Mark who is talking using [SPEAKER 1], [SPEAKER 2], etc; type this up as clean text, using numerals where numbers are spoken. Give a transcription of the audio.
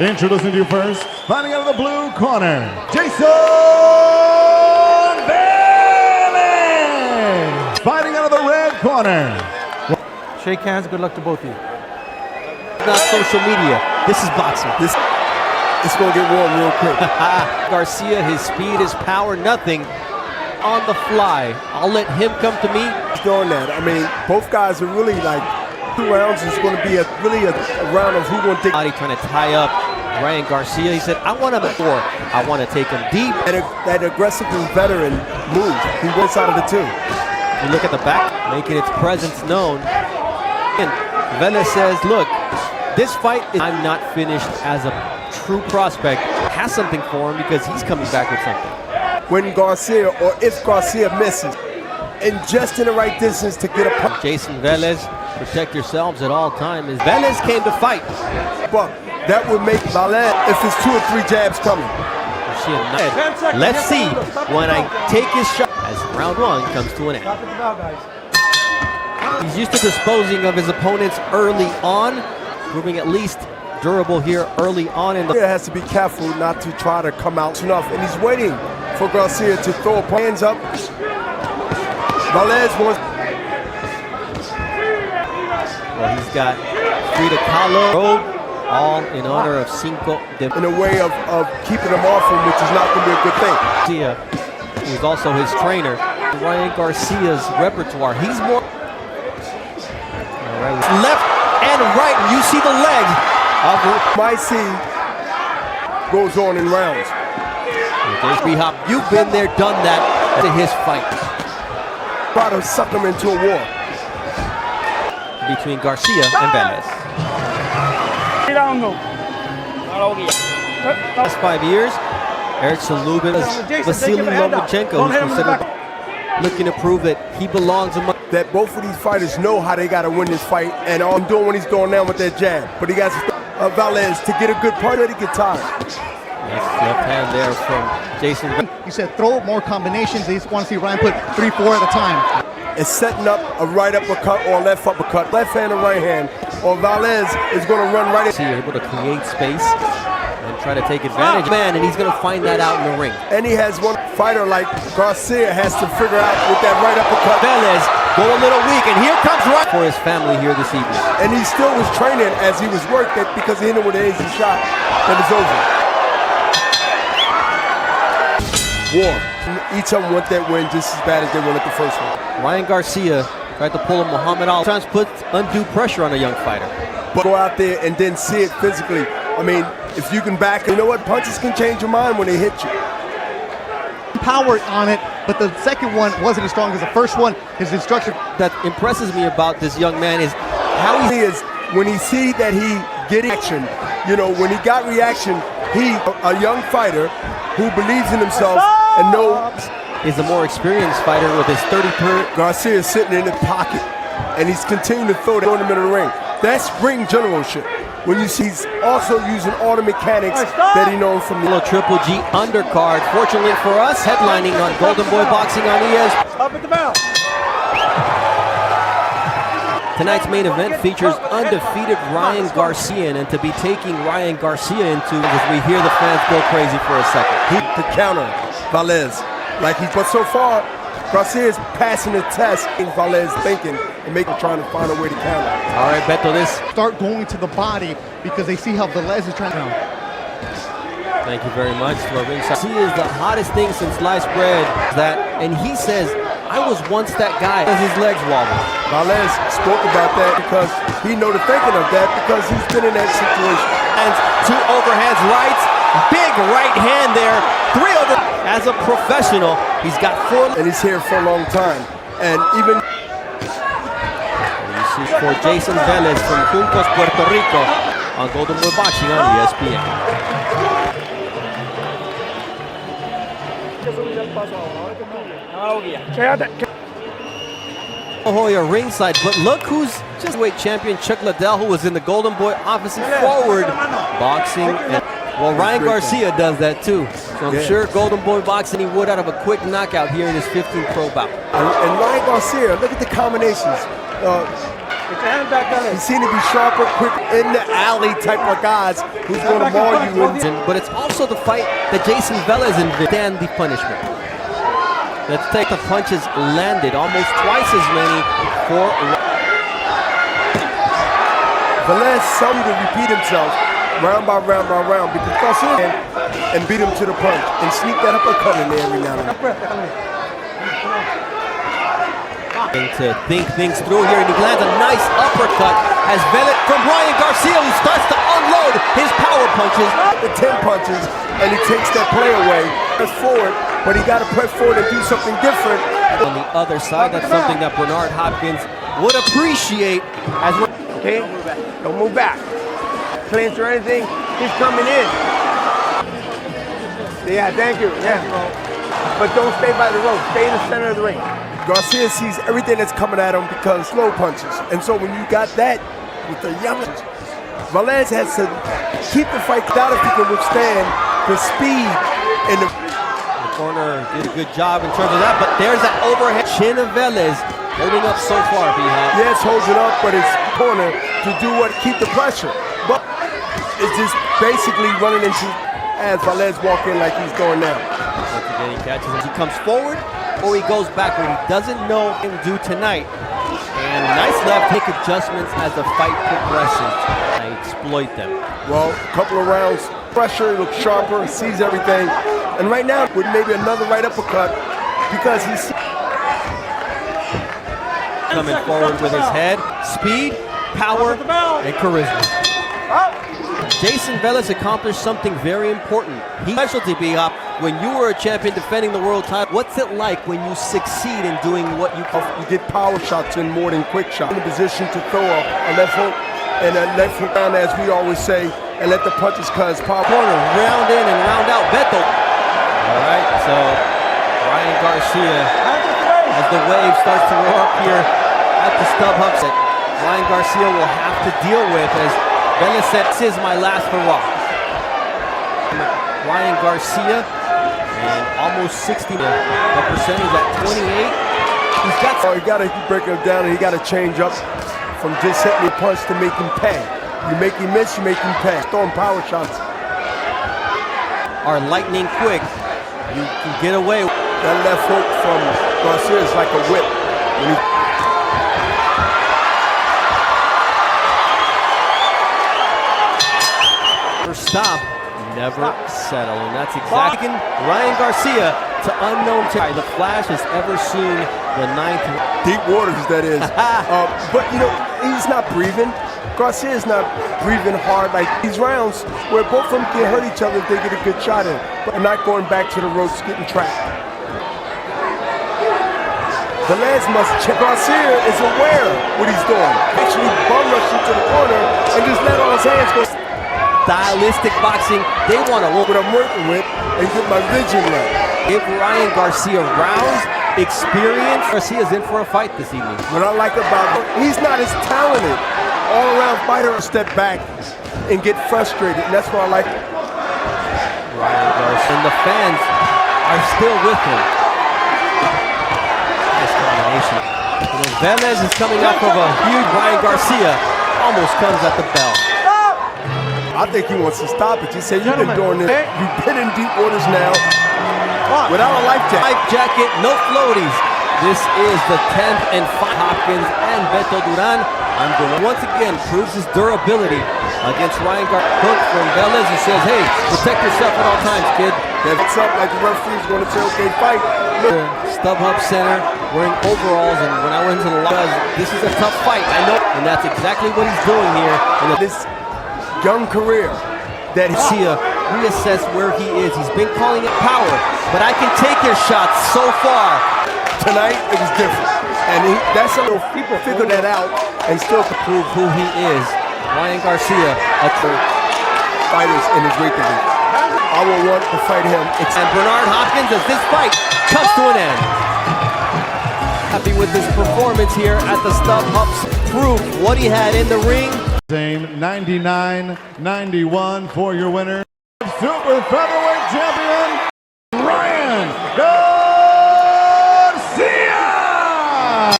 [SPEAKER 1] Introducing to you first, fighting out of the blue corner, Jayson Velez! Fighting out of the red corner.
[SPEAKER 2] Shake hands, good luck to both of you.
[SPEAKER 3] Not social media, this is boxing.
[SPEAKER 4] It's gonna get warm real quick.
[SPEAKER 3] Garcia, his speed, his power, nothing on the fly. I'll let him come to me.
[SPEAKER 4] He's doing that. I mean, both guys are really like 2 rounds is going to be really a round of who going to take.
[SPEAKER 3] Trying to tie up Ryan Garcia. He said, I want him at 4. I want to take him deep.
[SPEAKER 4] That aggressive veteran move. He wins out of the 2.
[SPEAKER 3] You look at the back, making its presence known. And Velez says, look, this fight, I'm not finished as a true prospect. Has something for him because he's coming back with something.
[SPEAKER 4] When Garcia, or if Garcia misses, and just in the right distance to get a punch.
[SPEAKER 3] Jayson Velez, protect yourselves at all times. Velez came to fight.
[SPEAKER 4] But that would make Velez if it's 2 or 3 jabs coming.
[SPEAKER 3] Let's see when I take his shot as round 1 comes to an end. He's used to disposing of his opponents early on, proving at least durable here early on in the.
[SPEAKER 4] He has to be careful not to try to come out enough, and he's waiting for Garcia to throw hands up. Velez wants.
[SPEAKER 3] Well, he's got Frida Kahlo, all in honor of Cinco de.
[SPEAKER 4] In a way of keeping him off him, which is not going to be a good thing.
[SPEAKER 3] Garcia, who's also his trainer. Ryan Garcia's repertoire. He's more. All right, left and right. You see the leg.
[SPEAKER 4] Might see goes on in rounds.
[SPEAKER 3] There's B-Hop. You've been there, done that to his fight.
[SPEAKER 4] Try to suck him into a war.
[SPEAKER 3] Between Garcia and Velez. Last 5 years, Eric Salubin, Vasily Lomachenko, who's considered looking to prove that he belongs among.
[SPEAKER 4] That both of these fighters know how they got to win this fight, and all doing what he's doing now with that jab. But he got Velez to get a good part of it, he get tired.
[SPEAKER 3] Left hand there from Jayson.
[SPEAKER 2] He said throw more combinations. He want to see Ryan put 3, 4 at a time.
[SPEAKER 4] It's setting up a right uppercut or a left uppercut, left hand or right hand, or Velez is going to run right in.
[SPEAKER 3] He's able to create space and try to take advantage. Man, and he's going to find that out in the ring.
[SPEAKER 4] And he has one fighter like Garcia has to figure out with that right uppercut.
[SPEAKER 3] Velez go a little weak, and here comes Ryan for his family here this evening.
[SPEAKER 4] And he still was training as he was worked that because he hit him with an easy shot, that it's over. War. Each of them want that win just as bad as they wanted the first one.
[SPEAKER 3] Ryan Garcia tried to pull a Muhammad Ali. Sometimes puts undue pressure on a young fighter.
[SPEAKER 4] But go out there and then see it physically. I mean, if you can back it, you know what? Punches can change your mind when they hit you.
[SPEAKER 2] Power on it, but the second one wasn't as strong as the first one. His instruction.
[SPEAKER 3] That impresses me about this young man is how
[SPEAKER 4] he is when he see that he getting action. You know, when he got reaction, he, a young fighter who believes in himself and knows.
[SPEAKER 3] Is a more experienced fighter with his 30 per.
[SPEAKER 4] Garcia is sitting in the pocket, and he's continuing to throw that in the middle of the ring. That's ring generalship. When you see he's also using all the mechanics that he knows from the
[SPEAKER 3] Triple G undercard. Fortunately for us, headlining on Golden Boy Boxing on ES.
[SPEAKER 4] Up at the bell.
[SPEAKER 3] Tonight's main event features undefeated Ryan Garcia, and to be taking Ryan Garcia into, as we hear the fans go crazy for a second.
[SPEAKER 4] He to counter Velez, but so far Garcia is passing the test in Velez thinking and trying to find a way to counter.
[SPEAKER 3] All right, Beto, this
[SPEAKER 2] start going to the body because they see how Velez is trying to.
[SPEAKER 3] Thank you very much to our ringside. He is the hottest thing since sliced bread. And he says, I was once that guy. As his legs wobble.
[SPEAKER 4] Velez spoke about that because he know the thinking of that because he's been in that situation.
[SPEAKER 3] And 2 overhands rights, big right hand there, 3 over. As a professional, he's got 4.
[SPEAKER 4] And he's here for a long time. And even
[SPEAKER 3] you see for Jayson Velez from Juncos, Puerto Rico on Golden Boy Boxing on ESPN. Hoya ringside, but look who's just weight champion Chuck Liddell, who was in the Golden Boy offensive forward boxing. And, well, Ryan Garcia does that too. So I'm sure Golden Boy Boxing he would out of a quick knockout here in his 15th pro bout.
[SPEAKER 4] And Ryan Garcia, look at the combinations. He seemed to be sharper, quick, in the alley type of guys who's going to maul you in.
[SPEAKER 3] But it's also the fight that Jayson Velez invented and the punishment. Let's take the punches landed, almost twice as many for
[SPEAKER 4] Velez seldom to repeat himself round by round by round because Garcia and beat him to the punch and sneak that uppercut in there every now and then.
[SPEAKER 3] To think things through here, and he lands a nice uppercut as Velez from Ryan Garcia, who starts to unload his power punches.
[SPEAKER 4] The 10 punches, and he takes that play away. Press forward, but he got to press forward and do something different.
[SPEAKER 3] On the other side, that's something that Bernard Hopkins would appreciate as we're...
[SPEAKER 5] Okay, don't move back. Clinch or anything, he's coming in. Yeah, thank you. Yeah. But don't stay by the rope. Stay in the center of the ring.
[SPEAKER 4] Garcia sees everything that's coming at him because slow punches. And so when you got that with the youngsters, Velez has to keep the fight down if he can withstand the speed and the
[SPEAKER 3] corner did a good job in terms of that, but there's that overhead chin of Velez holding up so far, B-Hop.
[SPEAKER 4] Yes, holds it up, but it's corner to do what? Keep the pressure. But it's just basically running into as Velez walk in like he's going now.
[SPEAKER 3] Once again, he catches as he comes forward or he goes backward. He doesn't know him do tonight. And nice left kick adjustments as the fight progresses. I exploit them.
[SPEAKER 4] Well, a couple of rounds, pressure, looks sharper, sees everything. And right now, with maybe another right uppercut, because he's
[SPEAKER 3] coming forward with his head, speed, power, and charisma. Jayson Velez accomplished something very important. He specialty, B-Hop, when you were a champion defending the world title, what's it like when you succeed in doing what you can?
[SPEAKER 4] You get power shots in more than quick shots. In a position to throw a left hook and a left hook down, as we always say, and let the punches cause power.
[SPEAKER 3] Corner, round in and round out, Beto. All right, so Ryan Garcia, as the wave starts to roar up here at the StubHub Center, Ryan Garcia will have to deal with as Velez said, "This is my last hurrah." Ryan Garcia, and almost 60. The percentage at 28. He's got.
[SPEAKER 4] Oh, you got to break him down, and he got to change up from just hitting a punch to make him pay. You make him miss, you make him pay. Throwing power shots
[SPEAKER 3] Are lightning quick. You can get away.
[SPEAKER 4] That left hook from Garcia is like a whip. When he
[SPEAKER 3] stop, never settle, and that's exactly Ryan Garcia to unknown territory. The Flash has ever seen the 9th.
[SPEAKER 4] Deep waters, that is. But you know, he's not breathing. Garcia is not breathing hard like these rounds where both of them can hurt each other if they get a good shot in, but not going back to the ropes, getting trapped. Velez must check. Garcia is aware what he's doing. Actually bum rushing to the corner and just let all his hands go.
[SPEAKER 3] Stylistic boxing, they want to
[SPEAKER 4] what I'm working with and get my vision right.
[SPEAKER 3] Give Ryan Garcia rounds, experience. Garcia's in for a fight this evening.
[SPEAKER 4] What I like about him, he's not as talented. All-around fighter, step back and get frustrated, and that's what I like.
[SPEAKER 3] Ryan Garcia, and the fans are still with him. Nice combination. You know, Velez is coming off of a huge. Ryan Garcia almost comes at the bell.
[SPEAKER 4] I think he wants to stop it. He said, you've been doing this. You've been in deep waters now without a life jacket.
[SPEAKER 3] Life jacket, no floaties. This is the 10th and 5. Hopkins and Beto Duran. I'm going once again proves his durability against Ryan Garcia. Hook from Velez, who says, hey, protect yourself at all times, kid.
[SPEAKER 4] That's up like the referee's going to say, okay, fight.
[SPEAKER 3] The StubHub Center wearing overalls, and when I went into the lodge, this is a tough fight. I know, and that's exactly what he's doing here. In
[SPEAKER 4] this young career that
[SPEAKER 3] Garcia reassess where he is. He's been calling it power, but I can take your shots so far.
[SPEAKER 4] Tonight, it was different. And that's a little people figure that out and still to
[SPEAKER 3] prove who he is. Ryan Garcia, a true
[SPEAKER 4] fighters in his weight division. I will want to fight him.
[SPEAKER 3] And Bernard Hopkins, as this fight comes to an end. Happy with his performance here at the StubHub. Prove what he had in the ring.
[SPEAKER 1] Same 99-91 for your winner, Super Featherweight Champion,